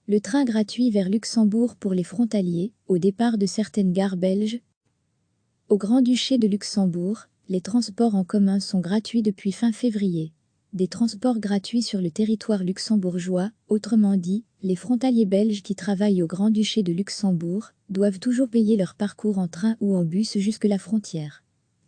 Le train gratuit vers Luxembourg pour les frontaliers, au départ de certaines gares belges. Au Grand-Duché de Luxembourg, les transports en commun sont gratuits depuis fin février. Des transports gratuits sur le territoire luxembourgeois, autrement dit, les frontaliers belges qui travaillent au Grand-Duché de Luxembourg, doivent toujours payer leur parcours en train ou en bus jusque la frontière.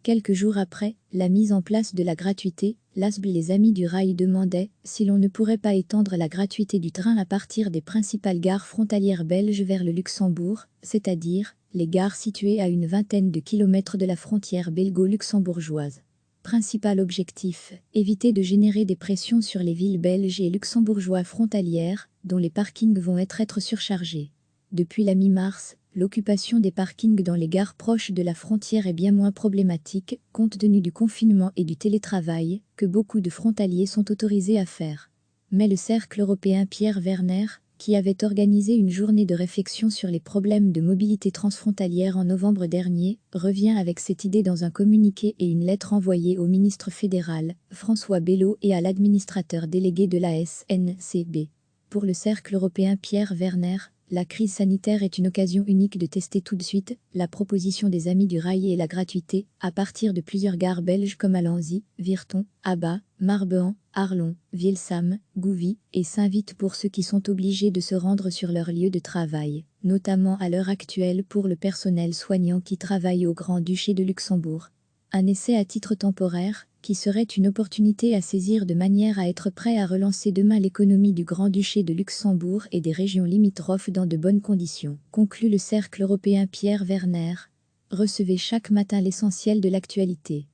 Quelques jours après la mise en place de la gratuité, l'ASBL Les Amis du Rail demandait si l'on ne pourrait pas étendre la gratuité du train à partir des principales gares frontalières belges vers le Luxembourg, c'est-à-dire les gares situées à une vingtaine de kilomètres de la frontière belgo-luxembourgeoise. Principal objectif, éviter de générer des pressions sur les villes belges et luxembourgeois frontalières, dont les parkings vont être surchargés. Depuis la mi-mars, l'occupation des parkings dans les gares proches de la frontière est bien moins problématique, compte tenu du confinement et du télétravail, que beaucoup de frontaliers sont autorisés à faire. Mais le Cercle européen Pierre Werner, qui avait organisé une journée de réflexion sur les problèmes de mobilité transfrontalière en novembre dernier, revient avec cette idée dans un communiqué et une lettre envoyée au ministre fédéral, François Bello, et à l'administrateur délégué de la SNCB. Pour le Cercle européen Pierre Werner, la crise sanitaire est une occasion unique de tester tout de suite la proposition des Amis du Rail et la gratuité, à partir de plusieurs gares belges comme Allenzy, Virton, Abba, Marbehan, Arlon, Vielsam, Gouvy et Saint-Vith pour ceux qui sont obligés de se rendre sur leur lieu de travail, notamment à l'heure actuelle pour le personnel soignant qui travaille au Grand-Duché de Luxembourg. Un essai à titre temporaire, qui serait une opportunité à saisir de manière à être prêt à relancer demain l'économie du Grand-Duché de Luxembourg et des régions limitrophes dans de bonnes conditions, conclut le Cercle européen Pierre Werner. Recevez chaque matin l'essentiel de l'actualité.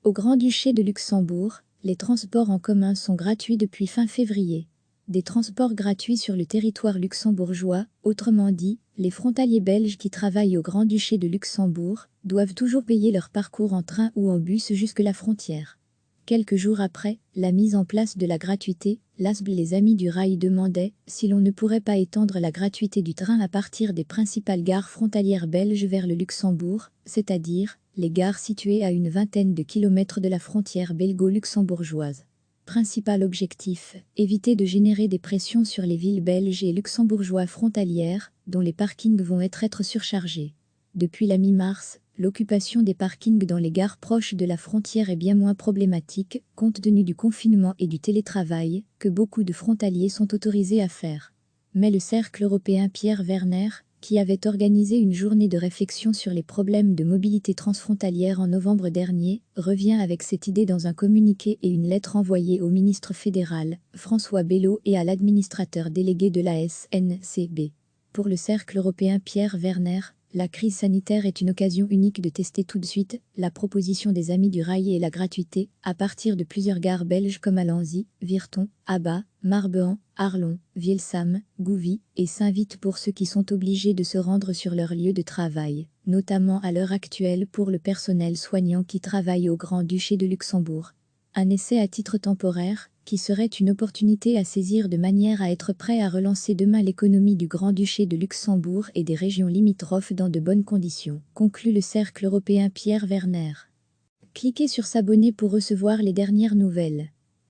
Au Grand-Duché de Luxembourg, les transports en commun sont gratuits depuis fin février. Des transports gratuits sur le territoire luxembourgeois, autrement dit, les frontaliers belges qui travaillent au Grand-Duché de Luxembourg, doivent toujours payer leur parcours en train ou en bus jusque la frontière. Quelques jours après la mise en place de la gratuité, l'ASBL Les Amis du Rail demandait si l'on ne pourrait pas étendre la gratuité du train à partir des principales gares frontalières belges vers le Luxembourg, c'est-à-dire les gares situées à une vingtaine de kilomètres de la frontière belgo-luxembourgeoise. Principal objectif, éviter de générer des pressions sur les villes belges et luxembourgeois frontalières, dont les parkings vont être surchargés. Depuis la mi-mars, l'occupation des parkings dans les gares proches de la frontière est bien moins problématique, compte tenu du confinement et du télétravail, que beaucoup de frontaliers sont autorisés à faire. Mais le Cercle européen Pierre Werner, qui avait organisé une journée de réflexion sur les problèmes de mobilité transfrontalière en novembre dernier, revient avec cette idée dans un communiqué et une lettre envoyée au ministre fédéral, François Bello, et à l'administrateur délégué de la SNCB. Pour le Cercle européen Pierre Werner, la crise sanitaire est une occasion unique de tester tout de suite la proposition des Amis du Rail et la gratuité, à partir de plusieurs gares belges comme Allenzy, Virton, Abba, Marbehan, Arlon, Vielsam, Gouvy et Saint-Vith pour ceux qui sont obligés de se rendre sur leur lieu de travail, notamment à l'heure actuelle pour le personnel soignant qui travaille au Grand-Duché de Luxembourg. Un essai à titre temporaire, qui serait une opportunité à saisir de manière à être prêt à relancer demain l'économie du Grand-Duché de Luxembourg et des régions limitrophes dans de bonnes conditions, conclut le Cercle européen Pierre Werner. Cliquez sur s'abonner pour recevoir les dernières nouvelles.